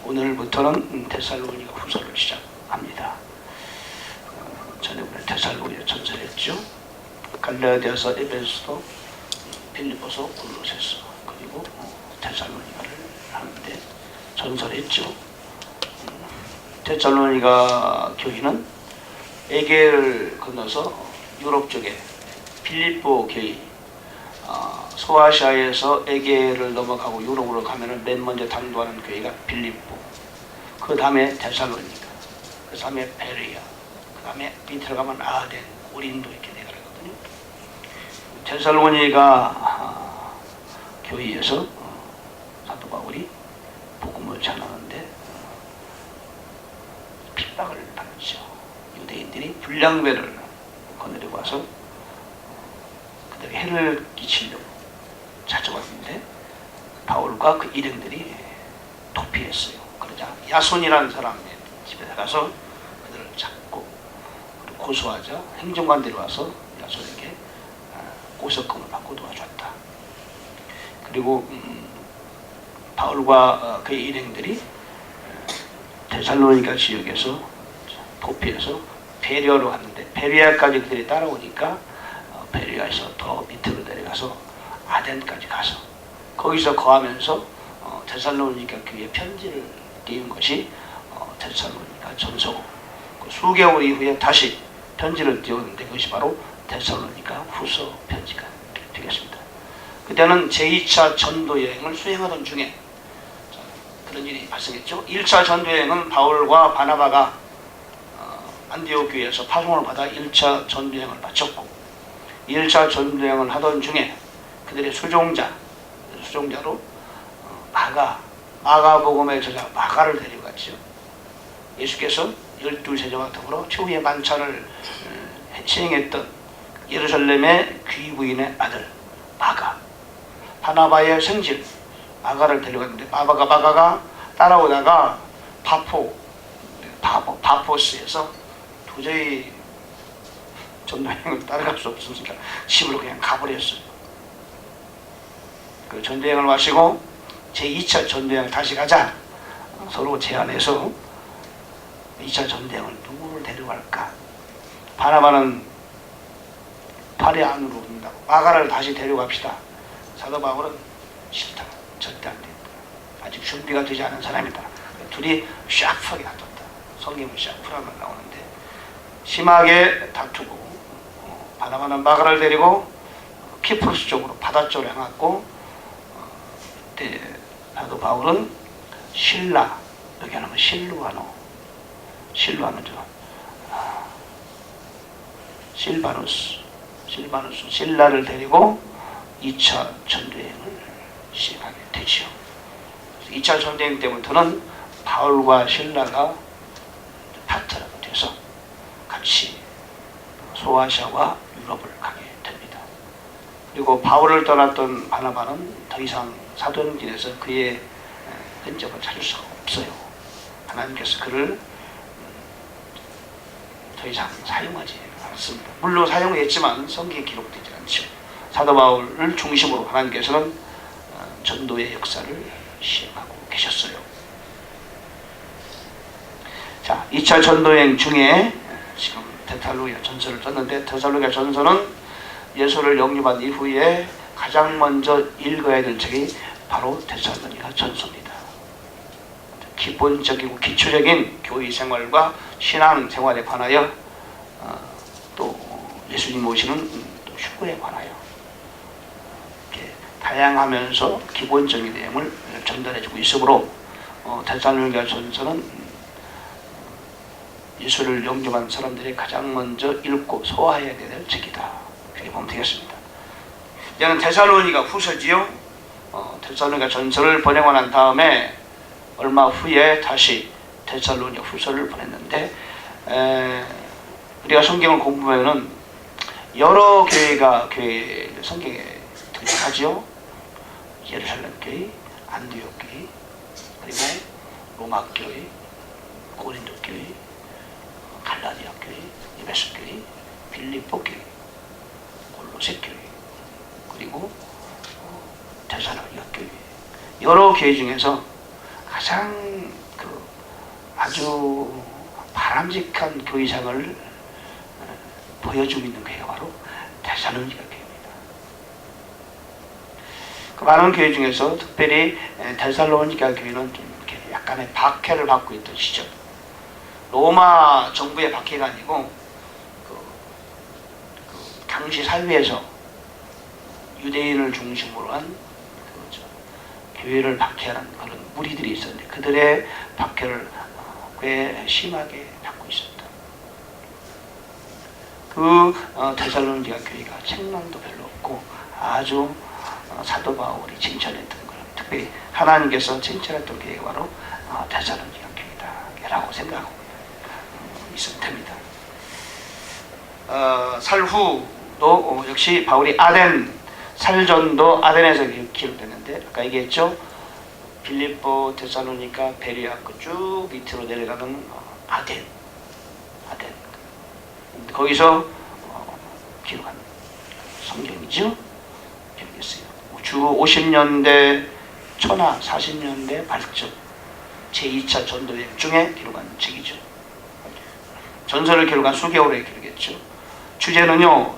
오늘부터는 데살로니가 후서를 시작합니다. 전에부터 데살로니가 전설했죠. 갈라디아서, 에베소서, 빌립보서, 골로새서, 그리고 데살로니가를 하는데 전설했죠. 데살로니가 교회는 에게를 건너서 유럽 쪽에 빌립보 교회, 소아시아에서 에게를 넘어가고 유럽으로 가면은 맨 먼저 당도하는 교회가 빌립보, 그 다음에 데살로니가, 그 다음에 베레아, 그 다음에 밑으로 가면 아덴, 고린도 이렇게 내려가거든요. 데살로니가 교회에서 사도 바울이 복음을 전하는데 핍박을 받죠. 유대인들이 불량배를 거느리고 와서 그들에게 해를 끼치려고 찾아왔는데 바울과 그 일행들이 도피했어요. 그러자 야손이라는 사람의 집에 가서 그들을 잡고 고소하자 행정관들이 와서 야손에게 고석금을 받고 도와줬다. 그리고 바울과 그의 일행들이 데살로니가 지역에서 도피해서 베레아로 갔는데 베레아까지 그들이 따라오니까 베레아에서 더 밑으로 내려가서 아덴까지 가서 거기서 거하면서 데살로니가 교회에 편지를 띄운 것이 데살로니가 전서고, 수개월 이후에 다시 편지를 띄웠는데 그것이 바로 데살로니가 후서 편지가 되겠습니다. 그때는 제2차 전도 여행을 수행하던 중에 그런 일이 발생했죠. 1차 전도 여행은 바울과 바나바가 안디옥 교회에서 파송을 받아 1차 전도 여행을 마쳤고, 1차 전도 여행을 하던 중에 그들의 수종자로 마가복음의 저자 마가를 데려갔죠. 예수께서 12세자와 더불어 최후의 만찬을 시행했던 예루살렘의 귀부인의 아들 바나바의 생질 마가를 데려갔는데 마가가 따라오다가 바포스에서 도저히 전도여행을 따라갈 수 없으니까 집으로 그냥 가버렸어요. 그 전도여행을 마치고 제2차 전도여행을 다시 가자 서로 제안해서 2차 전도여행을 누구를 데려갈까? 바나바는 팔이 안으로 온다고 마가를 다시 데려갑시다. 사도 바울은 싫다. 절대 안 된다. 아직 준비가 되지 않은 사람이다. 둘이 샤프하게 다퉜다. 성경은 샤프라고 나오는데 심하게 다투고 바나바는 마가를 데리고 키프로스 쪽으로 바다 쪽으로 향했고, 그때 사도 바울은 신라, 여기 하면 신라를 데리고 2차 전도여행을 시작하게 되죠. 2차 전도여행 때부터는 바울과 신라가 파트너가 돼서 같이 소아시아와 유럽을 가게 됩니다. 그리고 바울을 떠났던 바나바는 더 이상 사도행전에서 그의 흔적을 찾을 수가 없어요. 하나님께서 그를 더 이상 사용하지 않습니다. 물론 사용했지만 성경에 기록되지 않죠. 사도 바울을 중심으로 하나님께서는 전도의 역사를 시행하고 계셨어요. 자, 2차 전도여행 중에 지금 데살로니가 전서를 썼는데, 데살로니가 전서는 예수를 영접한 이후에 가장 먼저 읽어야 될 책이 바로 데살로니가 전서입니다. 기본적이고 기초적인 교회 생활과 신앙 생활에 관하여 또 예수님 오시는 또 휴거에 관하여 이렇게 다양하면서 기본적인 내용을 전달해주고 있으므로 데살로니가 전서는 예수를 영접한 사람들이 가장 먼저 읽고 소화해야 될 책이다. 그렇게 보면 되겠습니다. 이제는 데살로니가 후서지요. 데살로니가 전서를 번역하고 난 다음에 얼마 후에 다시 데살로니가 후서를 보냈는데, 우리가 성경을 공부하면은 여러 교회가 성경에 등장하지요. 예루살렘 교회, 안디옥 교회, 그리고 로마 교회, 고린도 교회, 갈라디아 교회, 에베소 교회, 빌립보 교회, 골로새 교회, 그리고 데살로니가 교회, 여러 교회 중에서 가장 그 아주 바람직한 교회상을 보여주고 있는 교회가 바로 데살로니가 교회입니다. 그 많은 교회 중에서 특별히 데살로니가 교회는 좀 이렇게 약간의 박해를 받고 있던 시절, 로마 정부의 박해가 아니고 그 당시 사회에서 유대인을 중심으로 한 교회를 박해하는 그런 무리들이 있었는데 그들의 박해를 꽤 심하게 받고 있었다. 그 데살로니가 교회가 책망도 별로 없고 아주 사도 바울이 칭찬했던 걸, 특별히 하나님께서 칭찬했던 교회가 바로 데살로니가 교회다라고 생각하고 있으면 됩니다. 살후도 역시 바울이 살전도 아덴에서 기록됐는데 아까 얘기했죠. 빌립보, 데살로니가, 베레아 쭉 밑으로 내려가는 아덴 거기서 기록한 성경이죠. 기록했어요. 주 50년대 천하 40년대 발전 제2차 전도여행 중에 기록한 책이죠. 전설을 기록한 수개월에 기록했죠. 주제는요,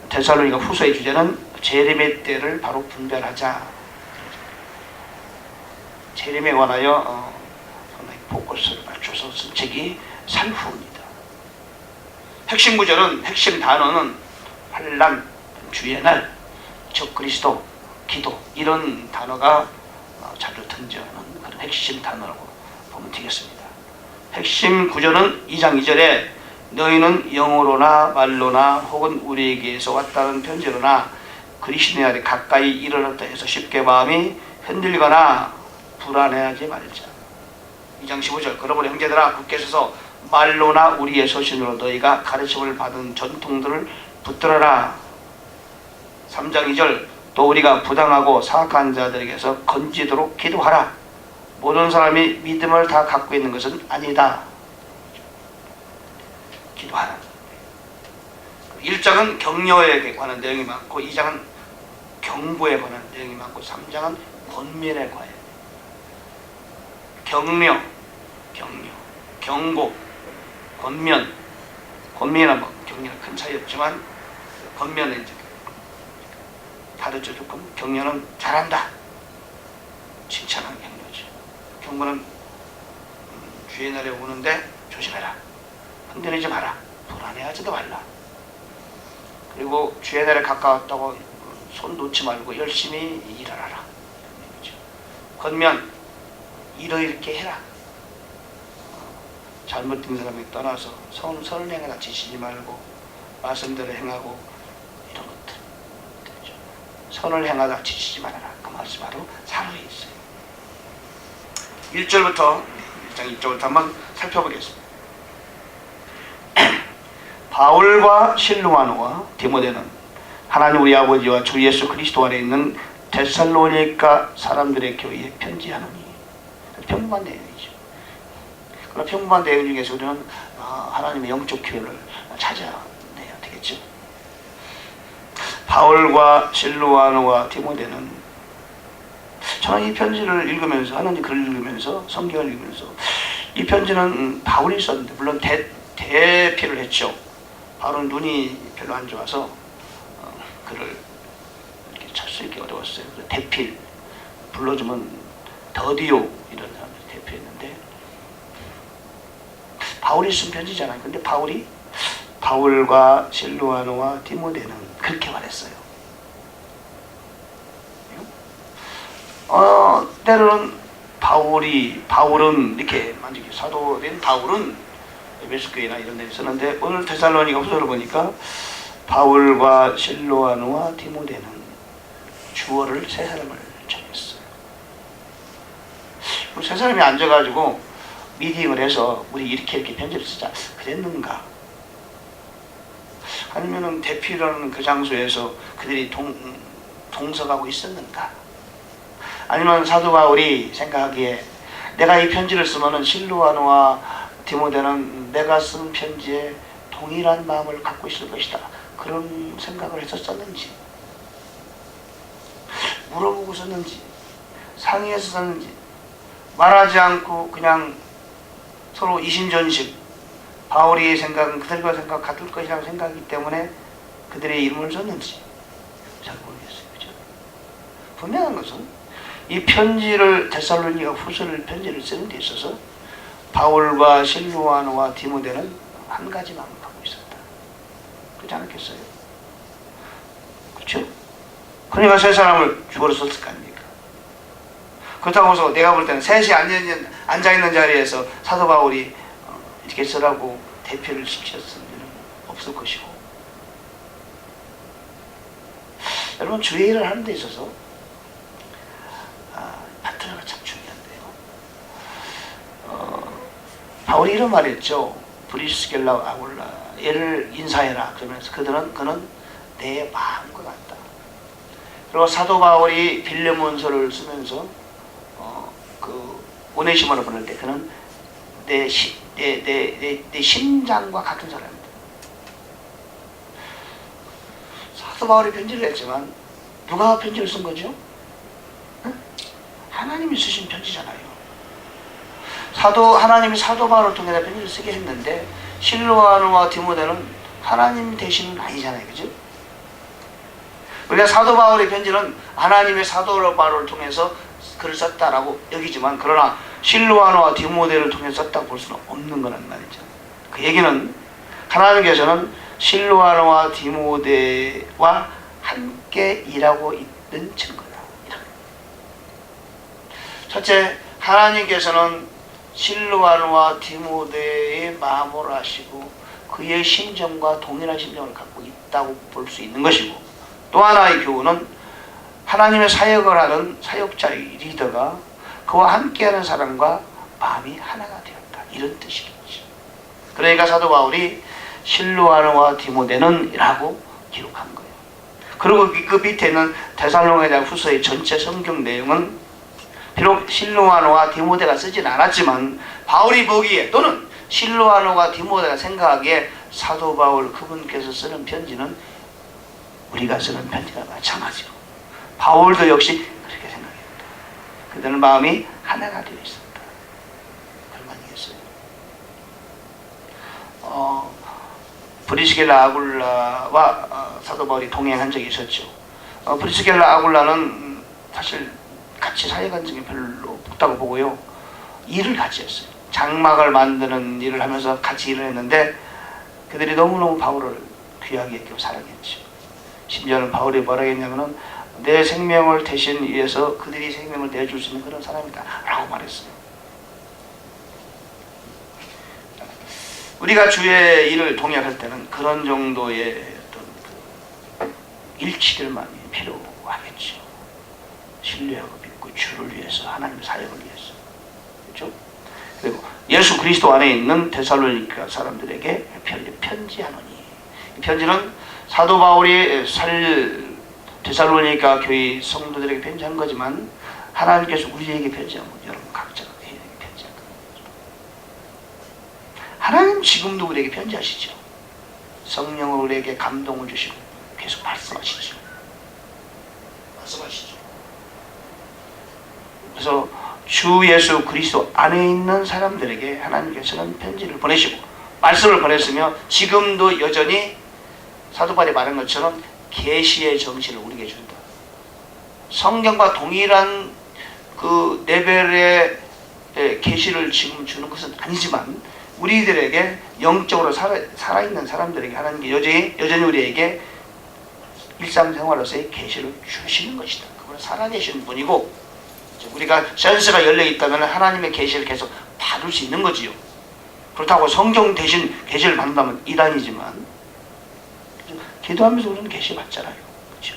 데살로니가 후서의 주제는 재림의 때를 바로 분별하자. 재림에 관하여 상당히 포커스를 맞춰서 쓴 책이 살후입니다. 핵심 구절은, 핵심 단어는 환난, 주의 날, 적그리스도, 기도 이런 단어가 자주 등장하는 그런 핵심 단어라고 보면 되겠습니다. 핵심 구절은 2장 2절에 너희는 영어로나 말로나 혹은 우리에게서 왔다는 편지로나 그리스도의 날이 가까이 이르렀다 해서 쉽게 마음이 흔들거나 불안해하지 말자. 2장 15절 그러므로 형제들아 굳게 서서 말로나 우리의 서신으로 너희가 가르침을 받은 전통들을 붙들어라. 3장 2절 또 우리가 부당하고 사악한 자들에게서 건지도록 기도하라. 모든 사람이 믿음을 다 갖고 있는 것은 아니다. 기도하라. 1장은 격려에 관한 내용이 많고 2장은 경고에 관한 내용이 많고 3장은 권면에 관해 격려, 경고, 권면이나 격려는 큰 차이 없지만 권면은 이제 다르죠. 조금 격려는 잘한다, 칭찬하는 격려죠. 경고는 주의 날에 오는데 조심해라, 흔들리지 마라, 불안해하지도 말라. 그리고 주의 날에 가까웠다고 손 놓지 말고 열심히 일하라. 권면, 이렇게 해라. 잘못된 사람이 떠나서 선을 행하다 지치지 말고 말씀대로 행하고 이런 것들. 선을 행하다 지치지 말아라. 그 말씀 바로 살후에 있어요. 1장 1절부터 한번 살펴보겠습니다. 바울과 실루아노와 디모데는 하나님 우리 아버지와 주 예수 그리스도 안에 있는 데살로니가 사람들의 교회에 편지하노니. 평범한 내용이죠. 그러나 평범한 내용 중에서 우리는 하나님의 영적 교회를 찾아내야 되겠죠. 바울과 실루아노와 디모데는 저는 이 편지를 읽으면서, 하나님 글을 읽으면서, 성경을 읽으면서 이 편지는 바울이 썼는데 물론 대피를 했죠. 바울은 눈이 별로 안 좋아서 글을 이렇게 잘 쓰기 어려웠어요. 대필 불러주면 더디오 이런 사람들이 대표했는데 바울이 쓴 편지잖아요. 근데 바울과 실루아노와 디모데는 그렇게 말했어요. 때로는 바울은 이렇게 만약에 사도된 바울은 에베소교회나 이런 데서 쓰는데 오늘 데살로니가 후서를 보니까 바울과 실루아노와 디모데는 주어를 세 사람을 정했어요. 세 사람이 앉아가지고 미팅을 해서 우리 이렇게 편지를 쓰자 그랬는가? 아니면은 대피라는 그 장소에서 그들이 동석하고 있었는가? 아니면 사도 바울이 생각하기에 내가 이 편지를 쓰면은 실루아노와 디모데는 내가 쓴 편지에 동일한 마음을 갖고 있을 것이다. 그런 생각을 했었었는지, 물어보고 썼는지, 상의해서 썼는지, 말하지 않고 그냥 서로 이신전식, 바울의 생각은 그들과 생각 같을 것이라고 생각하기 때문에 그들의 이름을 썼는지 잘 모르겠어요. 그죠? 분명한 것은 이 편지를 데살로니가 후서를 편지를 쓰는 데 있어서 바울과 실루아노와 디모데는 한 가지 마음을 갖고 있었다. 그렇지 않았겠어요? 그렇죠? 그러니까 세 사람을 주어로 썼을 거 아닙니까? 그렇다고 해서 내가 볼 때는 셋이 앉아있는 자리에서 사도 바울이 이렇게 쓰라고 대표를 시켰을 일은 없을 것이고, 여러분 주의 일을 하는 데 있어서 파트너가 참 중요한데요. 바울이 이런 말했죠. 브리스겔라 아굴라 얘를 인사해라. 그러면서 그는 내 마음과 같다. 그리고 사도 바울이 빌레몬서를 쓰면서 그 오네시모를 보낼 때 그는 내 심장과 같은 사람입니다. 사도 바울이 편지를 했지만 누가 편지를 쓴 거죠? 하나님이 쓰신 편지잖아요. 하나님이 사도 바울을 통해 편지를 쓰게 했는데 실로아노와 디모데는 하나님 대신은 아니잖아요. 그죠? 우리가 사도 바울의 편지는 하나님의 사도 바울을 통해서 글을 썼다라고 여기지만, 그러나 실로아노와 디모데를 통해서 썼다고 볼 수는 없는 거란 말이죠. 그 얘기는 하나님께서는 실로아노와 디모데와 함께 일하고 있는 증거다. 첫째, 하나님께서는 실로아노와 디모데의 마음을 아시고 그의 심정과 동일한 심정을 갖고 있다고 볼 수 있는 것이고, 또 하나의 교훈은 하나님의 사역을 하는 사역자의 리더가 그와 함께하는 사람과 마음이 하나가 되었다, 이런 뜻이겠죠. 그러니까 사도 바울이 실로아노와 디모데는 이라고 기록한 거예요. 그리고 그 밑에 있는 데살로니가 후서의 전체 성경 내용은 비록 실로아노와 디모데가 쓰진 않았지만 바울이 보기에, 또는 실로아노가 디모데가 생각하기에 사도 바울 그분께서 쓰는 편지는 우리가 쓰는 편지가 마찬가지로 바울도 역시 그렇게 생각했다. 그들은 마음이 하나가 되어 있었다. 그만이겠어요. 브리스겔라 아굴라와 사도 바울이 동행한 적이 있었죠. 브리스겔라 아굴라는 사실 같이 사역한 적이 별로 없다고 보고요. 일을 같이 했어요. 장막을 만드는 일을 하면서 같이 일을 했는데 그들이 너무너무 바울을 귀하게 여기고 사랑했죠. 심지어는 바울이 뭐라고 했냐면은 내 생명을 대신 위해서 그들이 생명을 내줄 수 있는 그런 사람이다 라고 말했어요. 우리가 주의 일을 동역할 때는 그런 정도의 어떤 일치들만이 필요하겠죠. 신뢰하고 믿고 주를 위해서, 하나님의 사역을 위해서. 그렇죠? 그리고 예수 그리스도 안에 있는 데살로니가 사람들에게 편지하노니, 이 편지는 사도 바울이 데살로니가 교회 성도들에게 편지한 거지만 하나님께서 우리에게 편지한 거, 여러분 각자가 우리에게 편지한 거죠. 하나님 지금도 우리에게 편지하시죠. 성령을 우리에게 감동을 주시고 계속 말씀하시죠. 그래서 주 예수 그리스도 안에 있는 사람들에게 하나님께서는 편지를 보내시고 말씀을 보냈으며 지금도 여전히 사도 바울이 말한 것처럼 계시의 정신을 우리에게 준다. 성경과 동일한 그 레벨의 계시를 지금 주는 것은 아니지만 우리들에게 영적으로 살아있는 사람들에게 하나님께 여전히 우리에게 일상생활로서의 계시를 주시는 것이다. 그분은 살아계신 분이고 우리가 센스가 열려있다면 하나님의 계시를 계속 받을 수 있는 거지요. 그렇다고 성경 대신 계시를 받는다면 이단이지만 기도하면서 우리는 계시 받잖아요. 그렇죠?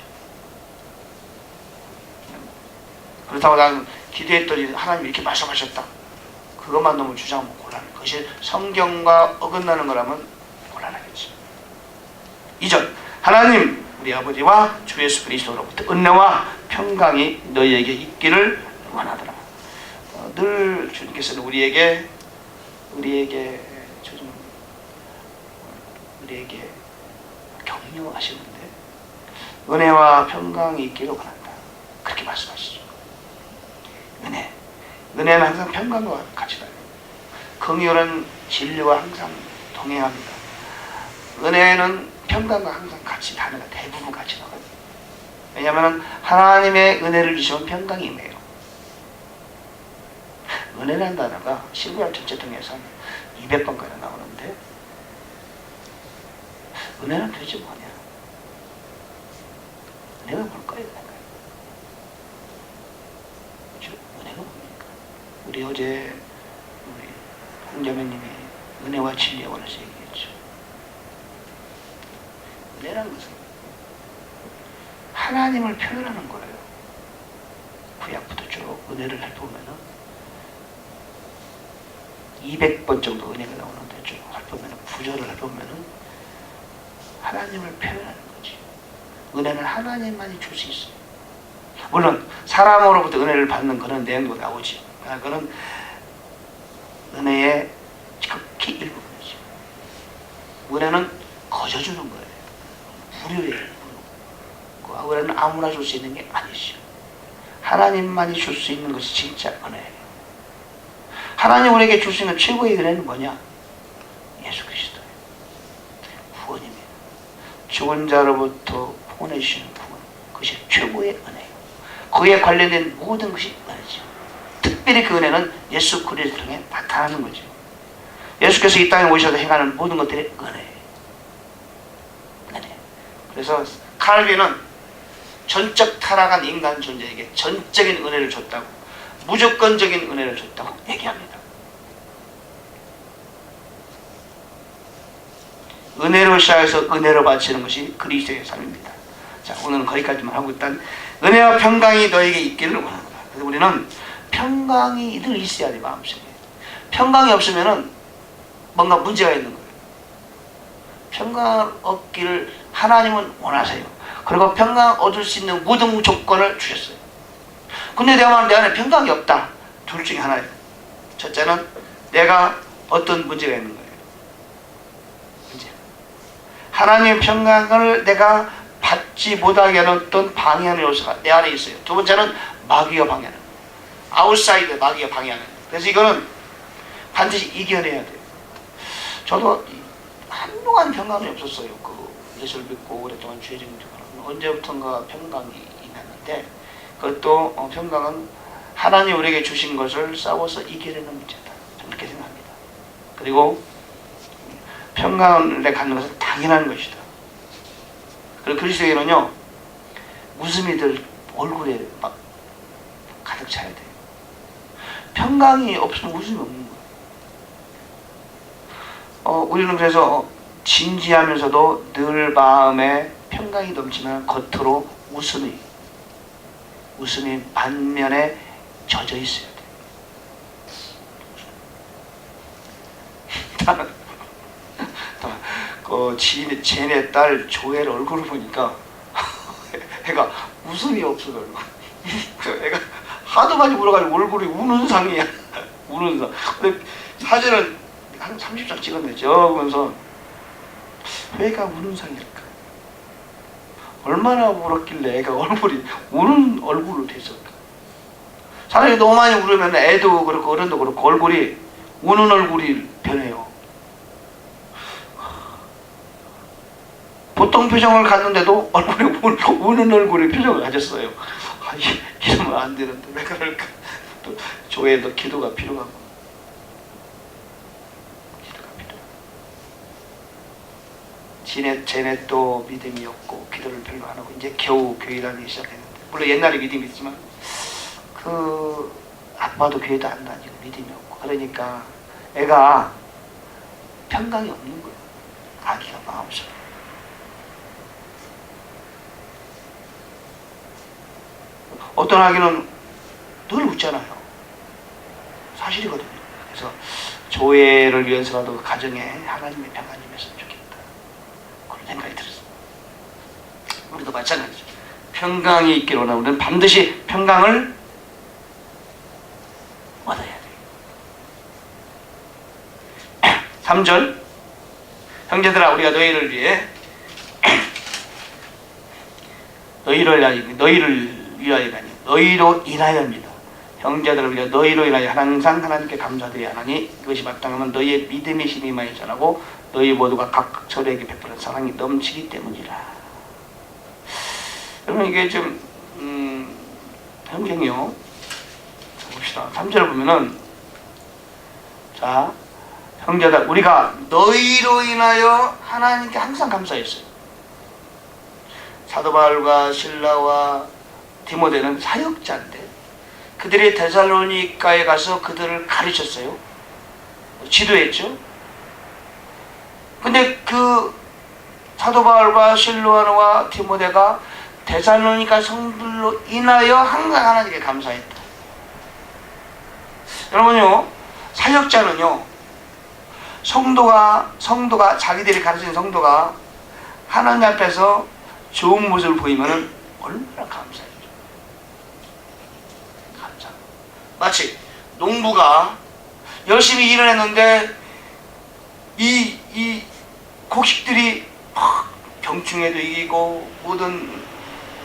그렇다고 나는 기도했더니 하나님이 이렇게 말씀하셨다. 그것만 너무 주장하면 곤란해. 그것이 성경과 어긋나는 거라면 곤란하겠지. 2절, 하나님 우리 아버지와 주 예수 그리스도로부터 은혜와 평강이 너희에게 있기를 원하더라. 늘 주님께서는 우리에게 격려하시는데 은혜와 평강이 있기를 원한다. 그렇게 말씀하시죠. 은혜는 항상 평강과 같이 가요. 긍휼은 진리와 항상 동행합니다. 은혜는 평강과 항상 같이 단어가 대부분 같이 나가요. 왜냐하면 하나님의 은혜를 주시면 평강이 임해요. 은혜라는 단어가 신구약 전체 통해서 200번까지 나오는데 은혜는 도대체 뭐냐? 은혜가 뭘까요? 그렇죠? 은혜가 뭡니까? 우리 어제 우리 홍자매님이 은혜와 진리에 관해서 얘기했죠. 은혜라는 것은 하나님을 표현하는 거예요. 구약부터 쭉 은혜를 해보면은 200번 정도 은혜가 나오는데 쭉 해보면은 구절을 해보면은 하나님을 표현하는 거지. 은혜는 하나님만이 줄 수 있어요. 물론 사람으로부터 은혜를 받는 그런 내용도 나오지. 그건 은혜의 극히 일부분이지. 은혜는 거저 주는 거예요. 무료예요. 은혜는 아무나 줄 수 있는 게 아니죠. 하나님만이 줄 수 있는 것이 진짜 은혜예요. 하나님 우리에게 줄 수 있는 최고의 은혜는 뭐냐? 예수 그리스도예요. 구원입니다. 죽은 자로부터 보내주시는 구원, 그것이 최고의 은혜예요. 거기에 관련된 모든 것이 은혜죠. 특별히 그 은혜는 예수 그리스도를 통해 나타나는 거죠. 예수께서 이 땅에 오셔서 행하는 모든 것들이 은혜예요. 은혜. 그래서 칼빈은 전적 타락한 인간 존재에게 전적인 은혜를 줬다고, 무조건적인 은혜를 줬다고 얘기합니다. 은혜로 시작해서 은혜로 바치는 것이 그리스도의 삶입니다. 자, 오늘은 거기까지만 하고 일단 은혜와 평강이 너에게 있기를 원한다. 그래서 우리는 평강이 늘 있어야 돼, 마음속에. 평강이 없으면은 뭔가 문제가 있는 거예요. 평강 얻기를 하나님은 원하세요. 그리고 평강 얻을 수 있는 모든 조건을 주셨어요. 근데 내가 말하는 내 안에 평강이 없다. 둘 중에 하나예요. 첫째는 내가 어떤 문제가 있는 거예요. 문제. 하나님의 평강을 내가 받지 못하게 하는 어떤 방해하는 요소가 내 안에 있어요. 두 번째는 마귀가 방해하는 거예요. 아웃사이드 마귀가 방해하는 거예요. 그래서 이거는 반드시 이겨내야 돼요. 저도 한동안 평강이 없었어요. 예수를 믿고 오랫동안 죄 정죄하는 언제부턴가 평강이 임했는데, 그것도 평강은 하나님 우리에게 주신 것을 싸워서 이기려는 문제다. 저는 그렇게 생각합니다. 그리고 평강을 갖는 것은 당연한 것이다. 그리고 그리스도에는요, 웃음이 늘 얼굴에 막 가득 차야 돼요. 평강이 없으면 웃음이 없는 거예요. 우리는 그래서 진지하면서도 늘 마음에 평강이 넘치면 겉으로 웃음이 반면에 젖어 있어야 돼. 쟤네 딸 조엘 얼굴을 보니까 애가 웃음이 없어가지고 애가 하도 많이 울어가지고 얼굴이 우는 상이야. 우는 상. 근데 사진을 한 30장 찍었네. 적으면서 왜가 우는 상일까? 얼마나 울었길래 애가 얼굴이 우는 얼굴로 됐을까? 사람이 너무 많이 울으면 애도 그렇고 어른도 그렇고 얼굴이 우는 얼굴이 변해요. 보통 표정을 갖는데도 얼굴이 우는 얼굴의 표정을 가졌어요. 이러면 안 되는데 왜 그럴까? 또 조회도 기도가 필요하고. 쟤네 또 믿음이 없고 기도를 별로 안 하고 이제 겨우 교회 다니기 시작했는데, 물론 옛날에 믿음이 있지만 아빠도 교회도 안 다니고 믿음이 없고, 그러니까 애가 평강이 없는 거예요. 아기가 마음속에. 어떤 아기는 늘 웃잖아요. 사실이거든요. 그래서 조회를 위해서라도 가정에 하나님의 평안이 있었으면 좋겠다. 그런 생각이 들었어요. 우리도 마찬가지죠. 평강이 있기를 원하는 우리는 반드시 평강을 얻어야 돼요. 3절 형제들아 우리가 너희를 위해 너희를 위하여가 아니 너희로 인하여입니다. 형제들을 위하여 너희로 인하여 항상 하나님께 감사드려야 하나니 이것이 마땅하면 너희의 믿음의 힘이 많이 자라고 너희 모두가 각각 서로에게 베푸는 사랑이 넘치기 때문이라. 여러분 이게 좀 성경이요. 자, 봅시다. 3절을 보면은 자 형제들 우리가 너희로 인하여 하나님께 항상 감사했어요. 사도 바울과 실라와 디모데는 사역자인데 그들이 데살로니가에 가서 그들을 가르쳤어요. 지도했죠. 근데 그 사도 바울과 실로아와 디모데가 데살로니가 성들로 인하여 항상 하나님께 감사했다. 여러분요, 사역자는요, 성도가 자기들이 가르친 성도가 하나님 앞에서 좋은 모습을 보이면은 얼마나 감사해요. 감사. 마치 농부가 열심히 일을 했는데 이 곡식들이 병충해도 이기고 모든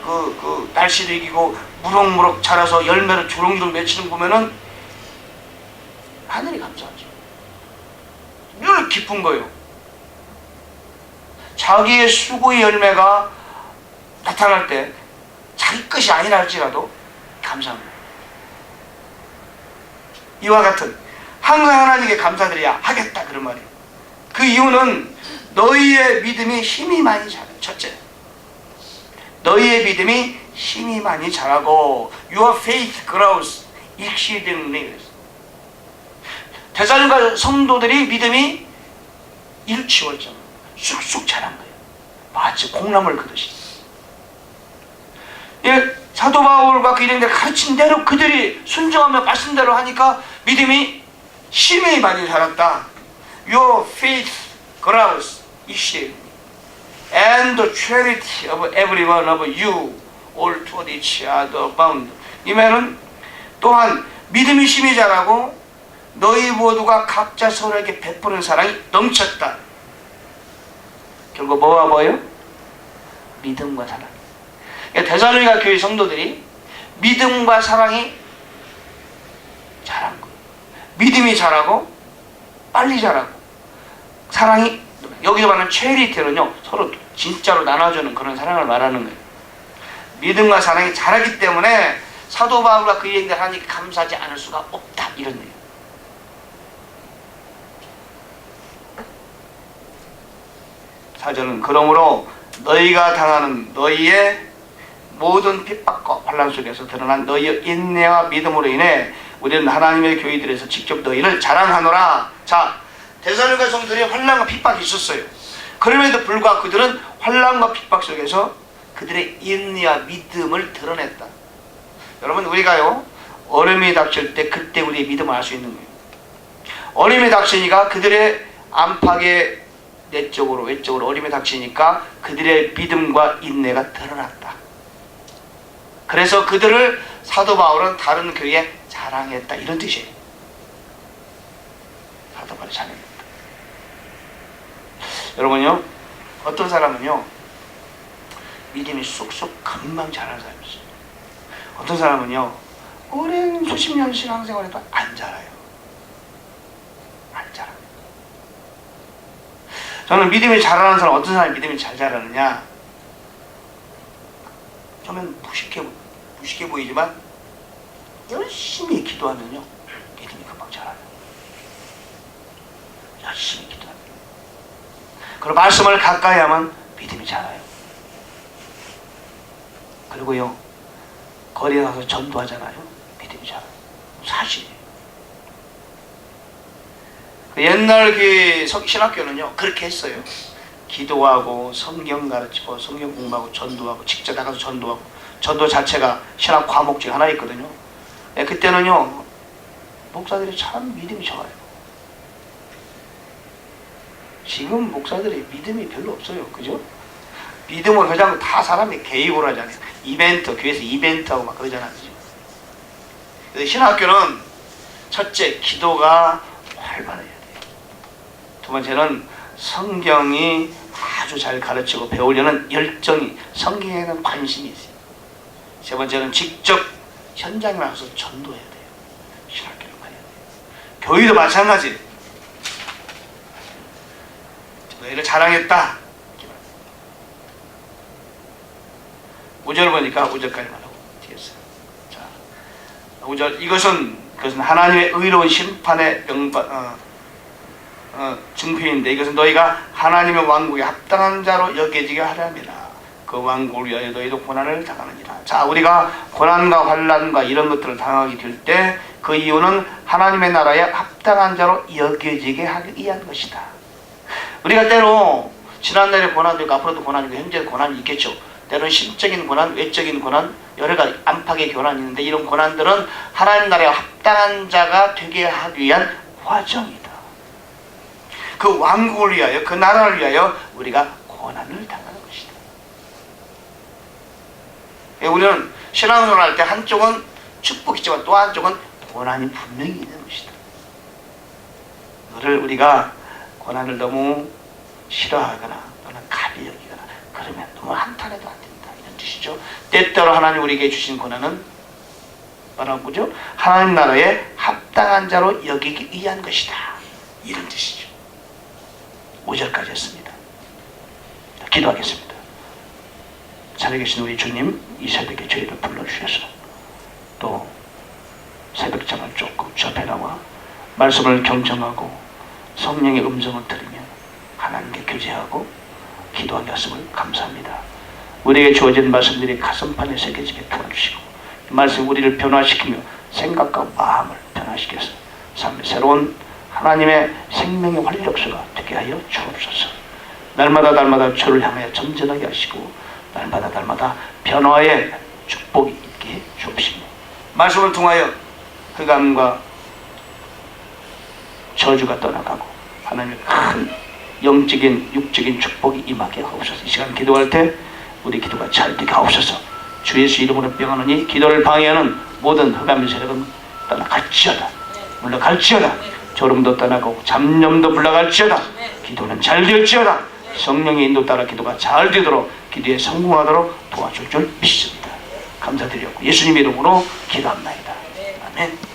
그 날씨도 이기고 무럭무럭 자라서 열매를 주렁주렁 맺히는 거 보면은 하늘이 감사하죠. 늘 기쁜 거예요. 자기의 수고의 열매가 나타날 때 자기 것이 아니라 할지라도 감사합니다. 이와 같은 항상 하나님께 감사드려야 하겠다 그런 말이에요. 그 이유는 너희의 믿음이 힘이 많이 자라요. 첫째, 너희의 믿음이 힘이 많이 자라고 Your faith grows exceedingly. 데살로니가 성도들이 믿음이 일치월장 쑥쑥 자란 거예요. 마치 콩나물 그듯이. 예, 사도 바울과 그 일행들 가르친 대로 그들이 순종하며 말씀대로 하니까 믿음이 힘이 많이 자랐다. Your faith grows exceedingly. And the charity of every one of you all toward each other abound. 이 말은 또한 믿음이 힘이 자라고 너희 모두가 각자 서로에게 베푸는 사랑이 넘쳤다. 결국 뭐와 뭐예요? 믿음과 사랑. 데살로니가 교회 성도들이 믿음과 사랑이 자란 거예요. 믿음이 자라고 빨리 자라고 사랑이 여기서 말하는 체리티는요 서로 진짜로 나눠주는 그런 사랑을 말하는 거예요. 믿음과 사랑이 자라기 때문에 사도 바울과 그 얘기들 하니까 감사하지 않을 수가 없다 이런 얘기예요. 사절은 그러므로 너희가 당하는 너희의 모든 핍박과 환난 속에서 드러난 너희의 인내와 믿음으로 인해 우리는 하나님의 교회들에서 직접 너희를 자랑하노라. 자, 데살로니가 성도들이 환난과 핍박이 있었어요. 그럼에도 불구하고 그들은 환난과 핍박 속에서 그들의 인내와 믿음을 드러냈다. 여러분 우리가요 어려움이 닥칠 때 그때 우리의 믿음을 알 수 있는 거예요. 어려움이 닥치니까 그들의 안팎의 내적으로 외적으로 어려움이 닥치니까 그들의 믿음과 인내가 드러났다. 그래서 그들을 사도 바울은 다른 교회에 자랑했다 이런 뜻이에요. 사도 바울이 자랑했다. 여러분요 어떤 사람은요 믿음이 쑥쑥 금방 자라는 사람이 있어요. 어떤 사람은요 오랜 수십 년 신앙생활에도 안 자라요. 안 자라. 저는 믿음이 자라는 사람 어떤 사람이 믿음이 잘 자라느냐 처음엔 무식해 보이지만 열심히 기도하면요 믿음이 금방 자라요. 열심히 기도하면 그리고 말씀을 가까이 하면 믿음이 자라요. 그리고요 거리에 가서 전도하잖아요. 믿음이 자라요. 사실이에요. 옛날 그 신학교는요 그렇게 했어요. 기도하고 성경 가르치고 성경 공부하고 전도하고 직접 나가서 전도하고 전도 자체가 신학 과목 중에 하나 있거든요. 그때는요 목사들이 참 믿음이 좋아요. 지금 목사들이 믿음이 별로 없어요. 그죠? 믿음을 그냥 다 사람이 개입을 하잖아요. 이벤트, 교회에서 이벤트하고 막 그러잖아요. 그래서 신학교는 첫째 기도가 활발해야 돼요. 두 번째는 성경이 아주 잘 가르치고 배우려는 열정이 성경에는 관심이 있어요. 세 번째는 직접 현장에 나가서 전도해야 돼요. 교회도 마찬가지. 너희를 자랑했다. 5절 보니까 5절까지만 하고 뒤에서. 자, 5절 그것은 하나님의 의로운 심판의 증표인데 이것은 너희가 하나님의 왕국에 합당한 자로 여겨지게 하려니라. 그 왕국을 위하여 너희도 고난을 당하느니라. 자, 우리가 고난과 환난과 이런 것들을 당하게 될 때 그 이유는 하나님의 나라에 합당한 자로 여겨지게 하기 위한 것이다. 우리가 때로 지난날에 고난도 있고 앞으로도 고난이고 현재 고난이 있겠죠. 때로는 심적인 고난, 외적인 고난, 여러 가지 안팎의 고난이 있는데 이런 고난들은 하나님 나라에 합당한 자가 되게 하기 위한 과정이다. 그 왕국을 위하여, 그 나라를 위하여 우리가 고난을 당하는 것이다. 우리는 신앙생활을 할 때 한쪽은 축복이지만 또 한쪽은 고난이 분명히 있는 것이다. 그를 우리가 고난을 너무 싫어하거나 또는 가벼이 여기거나 그러면 너무 한탄해도 안 된다. 이런 뜻이죠. 때때로 하나님 우리에게 주신 고난은 뭐라고 그러죠? 하나님 나라에 합당한 자로 여기기 위한 것이다. 이런 뜻이죠. 5절까지 했습니다. 기도하겠습니다. 살아계신 우리 주님, 이 새벽에 저희를 불러주셔서 또 새벽잠을 쫓고 접해 나와 말씀을 경청하고 성령의 음성을 들으며 하나님께 교제하고 기도하게 하심을 감사합니다. 우리에게 주어진 말씀들이 가슴판에 새겨지게 도와주시고 이 말씀 우리를 변화시키며 생각과 마음을 변화시켜서 삶의 새로운 하나님의 생명의 활력소가 되게 하여 주옵소서. 날마다 주를 향하여 전진하게 하시고 날마다 변화의 축복이 있게 주옵시며 말씀을 통하여 흑암과 저주가 떠나가고 하나님의 큰 영적인 육적인 축복이 임하게 하옵소서. 이 시간 기도할 때 우리 기도가 잘 되게 하옵소서. 주 예수 이름으로 명하노니 기도를 방해하는 모든 흑암의 세력은 떠나갈지어다. 물러갈지어다. 졸음도 떠나고 잡념도 물러갈지어다. 기도는 잘 될지어다. 성령의 인도 따라 기도가 잘 되도록 기도에 성공하도록 도와줄 줄 믿습니다. 감사드렸고 예수님 이름으로 기도합니다. 아멘.